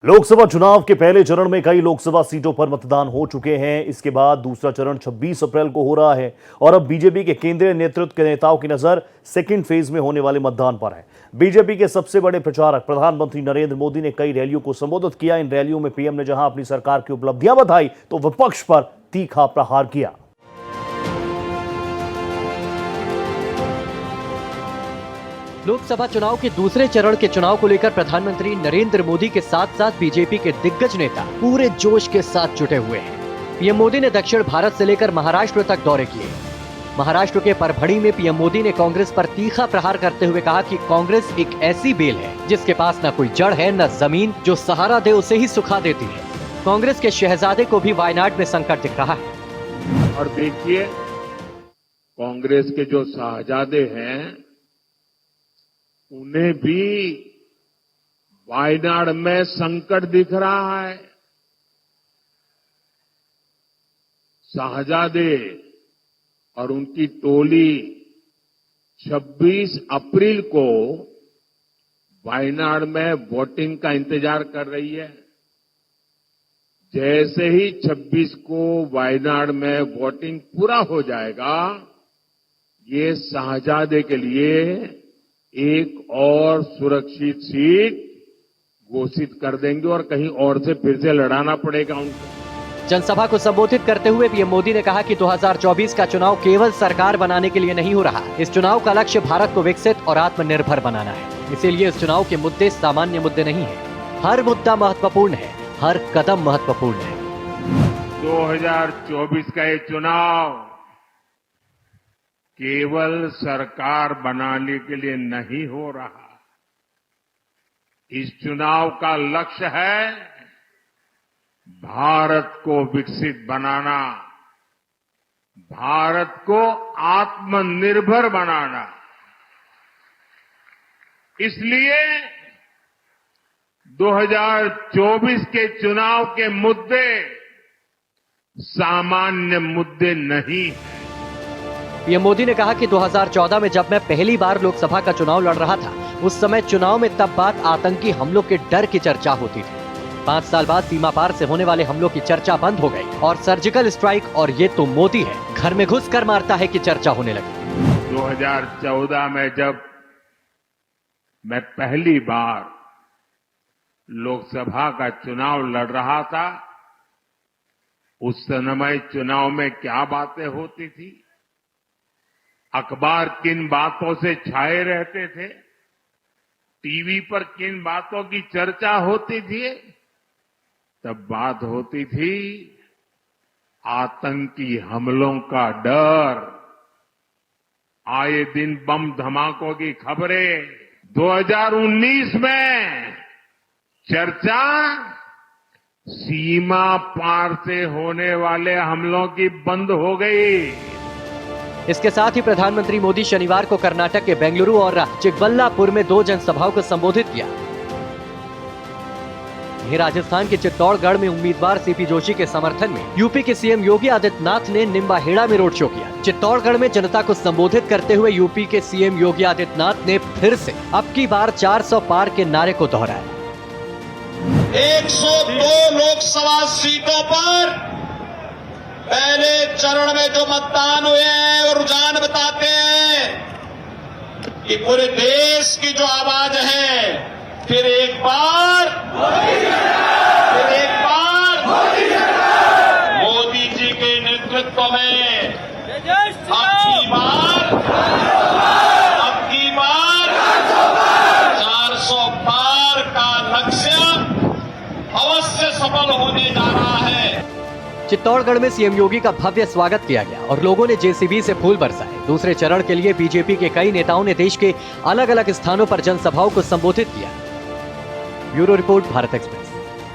लोकसभा चुनाव के पहले चरण में कई लोकसभा सीटों पर मतदान हो चुके हैं। इसके बाद दूसरा चरण 26 अप्रैल को हो रहा है और अब बीजेपी के केंद्रीय नेतृत्व के नेताओं की नजर सेकंड फेज में होने वाले मतदान पर है। बीजेपी के सबसे बड़े प्रचारक प्रधानमंत्री नरेंद्र मोदी ने कई रैलियों को संबोधित किया। इन रैलियों में पीएम ने जहां अपनी सरकार की उपलब्धियां बताई तो विपक्ष पर तीखा प्रहार किया। लोकसभा चुनाव के दूसरे चरण के चुनाव को लेकर प्रधानमंत्री नरेंद्र मोदी के साथ साथ बीजेपी के दिग्गज नेता पूरे जोश के साथ जुटे हुए हैं। पीएम मोदी ने दक्षिण भारत से लेकर महाराष्ट्र तक दौरे किए। महाराष्ट्र के परभणी में पीएम मोदी ने कांग्रेस पर तीखा प्रहार करते हुए कहा कि कांग्रेस एक ऐसी बेल है जिसके पास न कोई जड़ है न जमीन, जो सहारा दे उसे ही सुखा देती है। कांग्रेस के शहजादे को भी वायनाड में संकट दिख रहा है। और देखिए, कांग्रेस के जो शहजादे हैं उन्हें भी वायनाड में संकट दिख रहा है। शहजादे और उनकी टोली 26 अप्रैल को वायनाड में वोटिंग का इंतजार कर रही है। जैसे ही 26 को वायनाड में वोटिंग पूरा हो जाएगा, ये शहजादे के लिए एक और सुरक्षित सीट घोषित कर देंगे और कहीं और से फिर से लड़ाना पड़ेगा उनको। जनसभा को संबोधित करते हुए पीएम मोदी ने कहा कि 2024 का चुनाव केवल सरकार बनाने के लिए नहीं हो रहा। इस चुनाव का लक्ष्य भारत को विकसित और आत्मनिर्भर बनाना है। इसीलिए इस चुनाव के मुद्दे सामान्य मुद्दे नहीं है। हर मुद्दा महत्वपूर्ण है, हर कदम महत्वपूर्ण है। 2024 का ये चुनाव केवल सरकार बनाने के लिए नहीं हो रहा। इस चुनाव का लक्ष्य है भारत को विकसित बनाना, भारत को आत्मनिर्भर बनाना। इसलिए 2024 के चुनाव के मुद्दे सामान्य मुद्दे नहीं हैं। पीएम मोदी ने कहा कि 2014 में जब मैं पहली बार लोकसभा का चुनाव लड़ रहा था, उस समय चुनाव में तब बात आतंकी हमलों के डर की चर्चा होती थी। 5 साल बाद सीमा पार से होने वाले हमलों की चर्चा बंद हो गई और सर्जिकल स्ट्राइक और ये तो मोदी है, घर में घुस कर मारता है की चर्चा होने लगी। 2014 में जब मैं पहली बार लोकसभा का चुनाव लड़ रहा था, उस समय चुनाव में क्या बातें होती थी, अखबार किन बातों से छाए रहते थे, टीवी पर किन बातों की चर्चा होती थी, तब बात होती थी आतंकी हमलों का डर, आए दिन बम धमाकों की खबरें। 2019 में चर्चा सीमा पार से होने वाले हमलों की बंद हो गई। इसके साथ ही प्रधानमंत्री मोदी शनिवार को कर्नाटक के बेंगलुरु और चिकबल्लापुर में 2 जनसभाओं को संबोधित किया। वहीं राजस्थान के चित्तौड़गढ़ में उम्मीदवार सीपी जोशी के समर्थन में यूपी के सीएम योगी आदित्यनाथ ने निम्बाहेड़ा में रोड शो किया। चित्तौड़गढ़ में जनता को संबोधित करते हुए यूपी के सीएम योगी आदित्यनाथ ने फिर से अब की बार 400 पार के नारे को दोहराया। 102 लोकसभा सीटों पर पहले चरण में जो मतदान हुए हैं वो रुझान बताते हैं कि पूरे देश की जो आवाज है, फिर एक बार मोदी जी के नेतृत्व में अब की बार 400 पार का लक्ष्य अवश्य सफल होने जा रहा है। चित्तौड़गढ़ में सीएम योगी का भव्य स्वागत किया गया और लोगों ने जेसीबी से फूल बरसाए। दूसरे चरण के लिए बीजेपी के कई नेताओं ने देश के अलग अलग स्थानों पर जनसभाओं को संबोधित किया। Bureau report, Bharat express.